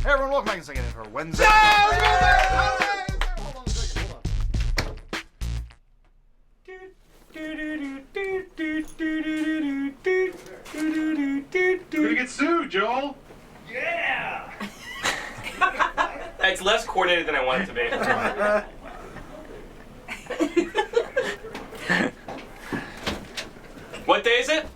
Hey everyone, welcome back again for Wednesday. Hold on a second, hold on. You're gonna get sued, Joel. Yeah! It's less coordinated than I want it to be. What day is it?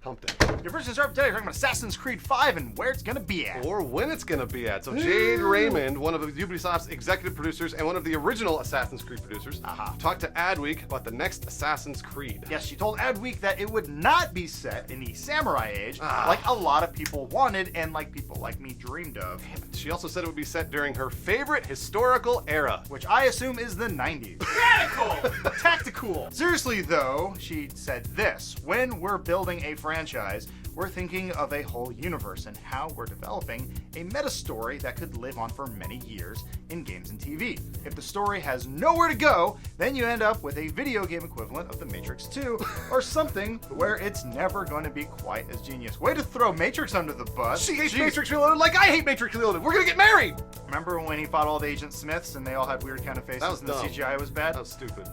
Hump day. Your first start today, we're talking about Assassin's Creed 5 and where it's gonna be at. Or when it's gonna be at. So Jade Raymond, one of Ubisoft's executive producers and one of the original Assassin's Creed producers, talked to Adweek about the next Assassin's Creed. Yes, she told Adweek that it would not be set in the Samurai Age, like a lot of people wanted and like people like me dreamed of. She also said it would be set during her favorite historical era. Which I assume is the 90s. Radical! Tactical. Seriously though, she said this: when we're building a franchise, we're thinking of a whole universe and how we're developing a meta story that could live on for many years in games and TV. If the story has nowhere to go, then you end up with a video game equivalent of The Matrix 2 or something where it's never going to be quite as genius. Way to throw Matrix under the bus. She hates Matrix Reloaded like I hate Matrix Reloaded. We're gonna get married! Remember when he fought all the Agent Smiths and they all had weird kind of faces That was and the dumb. CGI was bad? That was stupid.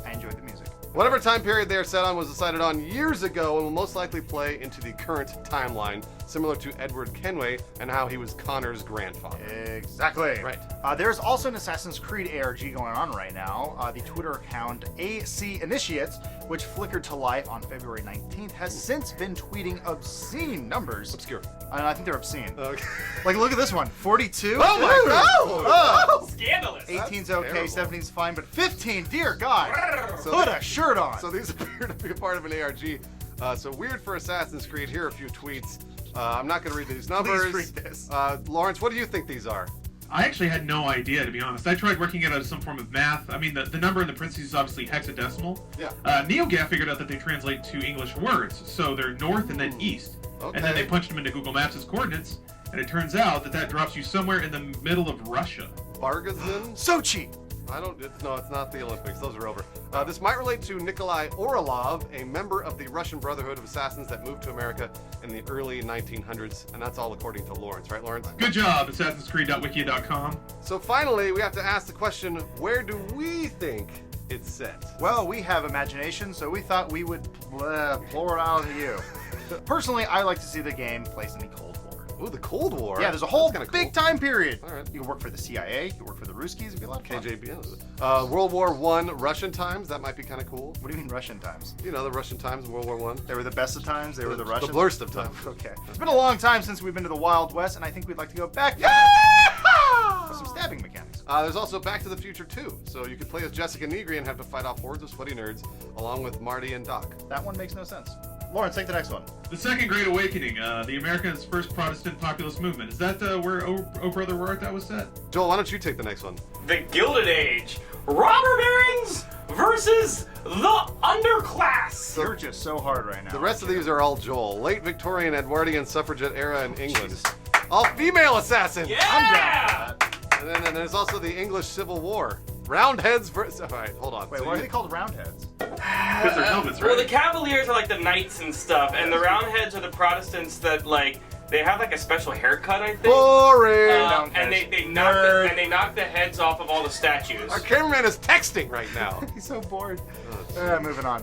I enjoyed the music. Whatever time period they are set on was decided on years ago and will most likely play into the current timeline, similar to Edward Kenway and how he was Connor's grandfather. Exactly. Right. There's also an Assassin's Creed ARG going on right now. The Twitter account AC Initiates, which flickered to life on February 19th, has since been tweeting obscene numbers. Obscure. And I think they're obscene. Okay. Like, look at this one. 42? Oh my god! Scandalous! 18's okay, terrible. 17's fine, but 15, dear God, So put a shirt on. So these appear to be a part of an ARG. So weird for Assassin's Creed. Here are a few tweets. I'm not going to read these numbers. Please read this. Lawrence, what do you think these are? I actually had no idea, to be honest. I tried working it out as some form of math. I mean, the number in the parentheses is obviously hexadecimal. Yeah. NeoGAF figured out that they translate to English words, so they're north and then east. Okay. And then they punched them into Google Maps as coordinates, and it turns out that that drops you somewhere in the middle of Russia. Bargazin? Sochi. No, it's not the Olympics. Those are over. This might relate to Nikolai Orlov, a member of the Russian Brotherhood of Assassins that moved to America in the early 1900s, and that's all according to Lawrence, right, Lawrence? Good job, AssassinsCreed.wikia.com. So finally, we have to ask the question, where do we think it's set? Well, we have imagination, so we thought we would pour it out to you. Personally, I like to see the game placed in the Cold War. Ooh, the Cold War. Yeah, there's a whole That's kinda big cool. time period. All right. You can work for the CIA, you can work for the Ruskies, it'd be a lot of fun. KGB. World War I Russian times. That might be kind of cool. What do you mean Russian times? You know, the Russian times in World War I. They were the best of times, they were the Russians? The worst of times. Okay. It's been a long time since we've been to the Wild West, and I think we'd like to go back with some stabbing mechanics. There's also Back to the Future 2. So you could play as Jessica Negri and have to fight off hordes of sweaty nerds, along with Marty and Doc. That one makes no sense. Lawrence, take the next one. The Second Great Awakening, the America's first Protestant populist movement. Is that where Oh Brother Where Art Thou was set? Joel, why don't you take the next one? The Gilded Age. Robber barons versus the underclass. You're just so hard right now. The rest of these are all Joel. Late Victorian Edwardian suffragette era in England. All female assassins! Yeah! I'm down for that. And then there's also the English Civil War. Roundheads versus... All right, hold on. Wait, So why are you- they called Roundheads? Because they're helmets, right? Well, the Cavaliers are like the knights and stuff, and the Roundheads are the Protestants that like they have like a special haircut, I think. Boring! don't And care. they knock the heads off of all the statues. Our cameraman is texting right now. He's so bored. Moving on.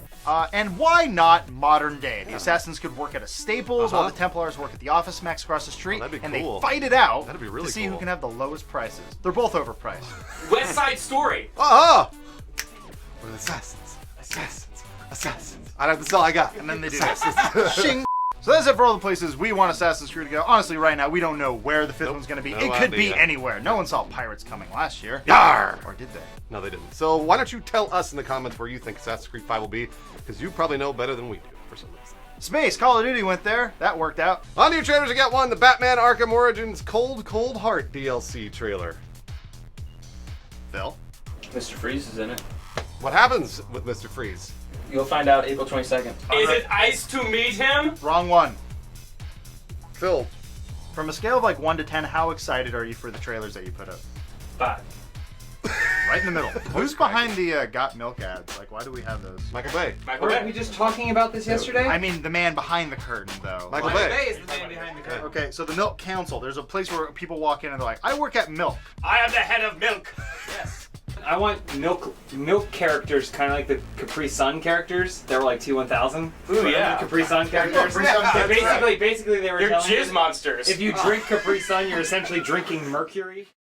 And why not modern day? The assassins could work at a Staples while the Templars work at the Office Max across the street, that'd be and cool. they fight it out That'd be really to see cool. who can have the lowest prices. They're both overpriced. West Side Story. Uh-huh! We're the assassins. Assassins. Assassins. That's all I got. And then they do this. Shing. So that's it for all the places we want Assassin's Creed to go. Honestly, right now, we don't know where the fifth one's going to be. no It could be idea. anywhere. No one saw Pirates coming last year. Yar! Or did they? No, they didn't. So why don't you tell us in the comments where you think Assassin's Creed 5 will be, because you probably know better than we do, for some reason. Space, Call of Duty went there. That worked out. On to your trailers, you got one, the Batman Arkham Origins Cold Cold Heart DLC trailer. Phil? Mr. Freeze is in it. What happens with Mr. Freeze? You'll find out April 22nd. Is it ice to meet him? Wrong one. Phil. From a scale of like 1 to 10, how excited are you for the trailers that you put up? 5. Right in the middle. Who's behind the Got Milk ads? Like, why do we have those? Michael Bay. Michael Weren't Bay. we just talking about this yesterday? I mean, the man behind the curtain, though. Michael Michael Bay. Bay is the man behind the curtain. Okay, so the Milk Council. There's a place where people walk in and they're like, I work at Milk. I am the head of milk. Yes. I want milk characters, kind of like the Capri Sun characters. They were like T1000. Ooh, yeah. Capri Sun characters. Capri Sun, Yeah, that's basically, they were They're telling you jizz monsters. if you drink Capri Sun, you're essentially drinking mercury.